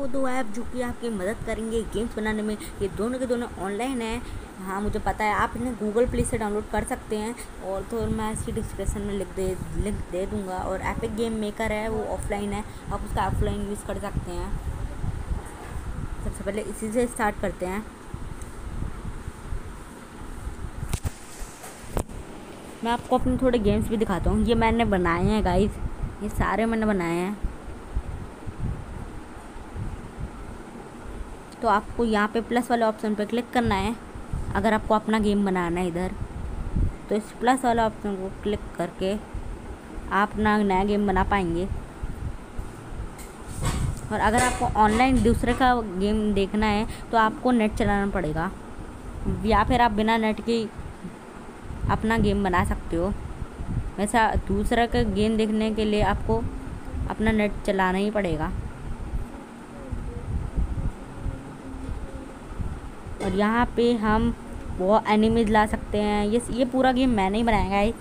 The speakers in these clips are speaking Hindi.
वो दो ऐप जो कि आपकी मदद करेंगे गेम्स बनाने में। ये दोनों के दोनों ऑनलाइन है। हाँ मुझे पता है, आप इन्हें गूगल प्ले से डाउनलोड कर सकते हैं और तो मैं इसकी डिस्क्रिप्शन में लिंक दे दूँगा। और एपिक गेम मेकर है, वो ऑफलाइन है, आप उसका ऑफलाइन यूज़ कर सकते हैं। सबसे पहले इसी से स्टार्ट करते हैं। मैं आपको अपने थोड़े गेम्स भी दिखाता हूँ। ये मैंने बनाए हैं गाइस, ये सारे मैंने बनाए हैं। तो आपको यहाँ पे प्लस वाले ऑप्शन पे क्लिक करना है अगर आपको अपना गेम बनाना है इधर। तो इस प्लस वाले ऑप्शन को क्लिक करके आप अपना नया गेम बना पाएंगे। और अगर आपको ऑनलाइन दूसरे का गेम देखना है तो आपको नेट चलाना पड़ेगा, या फिर आप बिना नेट के अपना गेम बना सकते हो। वैसा दूसरा का गेम देखने के लिए आपको अपना नेट चलाना ही पड़ेगा। और यहाँ पे हम वो एनिमीज ला सकते हैं। ये पूरा गेम मैंने ही बनाया है।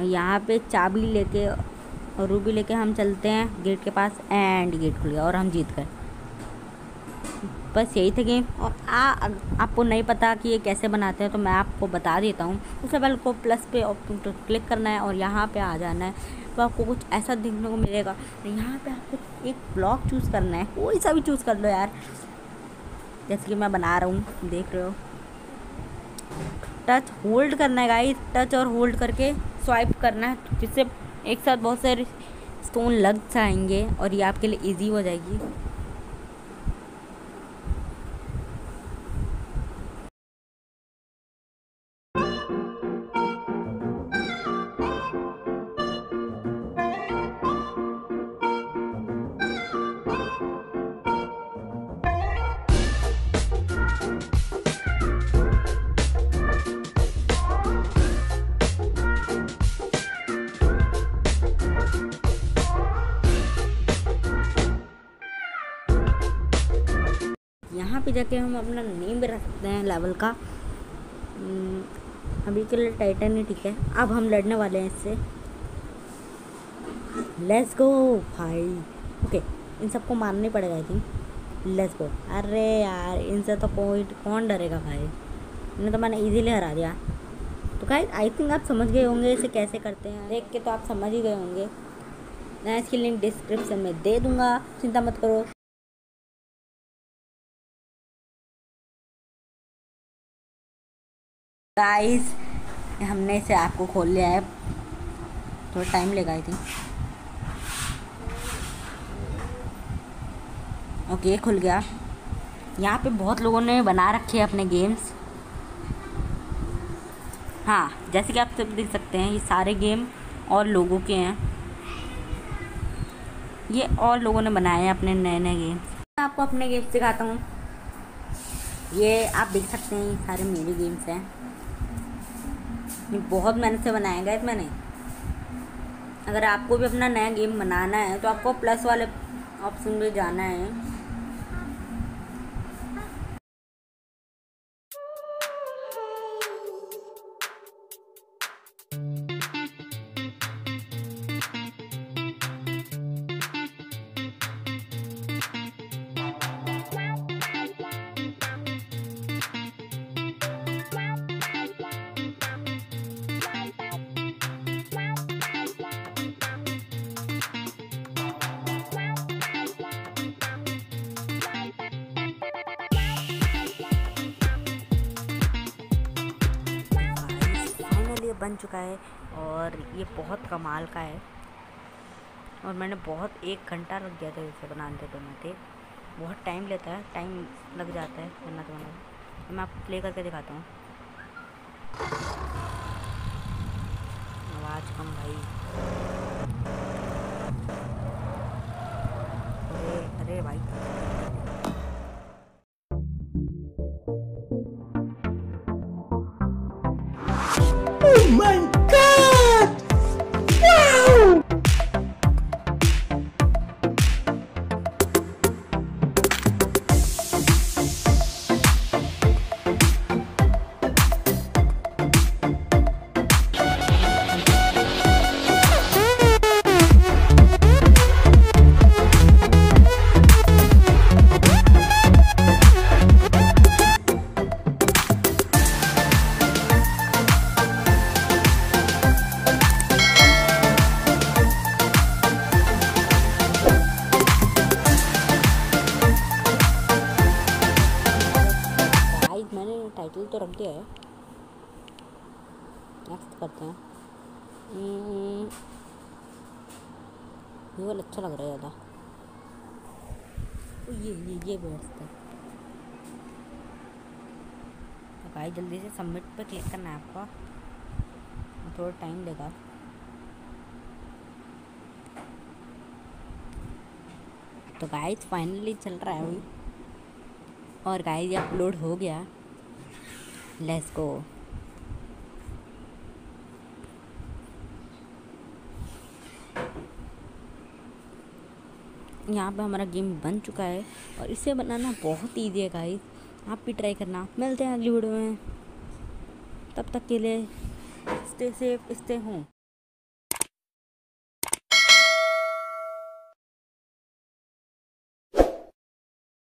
यहाँ पे चाबी लेके और रूबी लेके हम चलते हैं गेट के पास, एंड गेट खुल गया और हम जीत गए। बस यही था गेम। और आपको नहीं पता कि ये कैसे बनाते हैं तो मैं आपको बता देता हूँ। उससे पहले को प्लस पे तो क्लिक करना है और यहाँ पे आ जाना है। तो आपको कुछ ऐसा देखने को मिलेगा। यहाँ पे आपको एक ब्लॉक चूज़ करना है, कोई सा भी चूज़ कर लो यार। जैसे कि मैं बना रहा हूँ, देख रहे हो। टच होल्ड करना है गाइस, टच और होल्ड करके स्वाइप करना है, जिससे एक साथ बहुत सारे स्टोन लग जाएंगे और ये आपके लिए इजी हो जाएगी। यहाँ पे जाके हम अपना नेम भी रख सकते हैं लेवल का। अभी के लिए टाइटन ही ठीक है। अब हम लड़ने वाले हैं इससे। लेट्स गो भाई। ओके, इन सबको मारना ही पड़ेगा आई थिंक। Let's go. अरे यार इनसे तो कौन डरेगा भाई, इन्हें तो मैंने इजीली हरा दिया। तो गाइस आई थिंक आप समझ गए होंगे इसे कैसे करते हैं। देख के तो आप समझ ही गए होंगे। मैं इसकी लिंक डिस्क्रिप्शन में दे दूँगा, चिंता मत करो। गाइस हमने इसे आपको खोल लिया है, थोड़ा टाइम लेगा आई थिंक। ओके खुल गया। यहाँ पे बहुत लोगों ने बना रखे हैं अपने गेम्स। हाँ जैसे कि आप सब देख सकते हैं, ये सारे गेम और लोगों के हैं। ये और लोगों ने बनाए हैं अपने नए नए गेम्स। मैं आपको अपने गेम्स दिखाता हूँ। ये आप देख सकते हैं, ये सारे मेरे गेम्स हैं। ये बहुत मेहनत से बनाया गया है मैंने। अगर आपको भी अपना नया गेम बनाना है तो आपको प्लस वाले ऑप्शन पे जाना है। बन चुका है और ये बहुत कमाल का है। और मैंने बहुत 1 घंटा लग गया था इसे बनाते। बहुत टाइम लेता है, टाइम लग जाता है बनाते। तो मैं आपको प्ले करके दिखाता हूँ। आवाज़ कम भाई। अरे भाई Oh my God! Wow! मैंने टाइटल तो रख दिया है। नेक्स्ट करते हैं। ये वाला अच्छा लग रहा है ज़्यादा। ये बेस्ट है। तो भाई जल्दी से सबमिट पे क्लिक करना है आपका, थोड़ा टाइम लेगा। तो गाइस फाइनली चल रहा है अभी, और गाइस ये अपलोड हो गया। Let's go. यहाँ पे हमारा गेम बन चुका है, और इसे बनाना बहुत ईजी है गाइस, आप भी ट्राई करना। मिलते हैं अगली वीडियो में, तब तक के लिए स्टे सेफ, स्टे होम।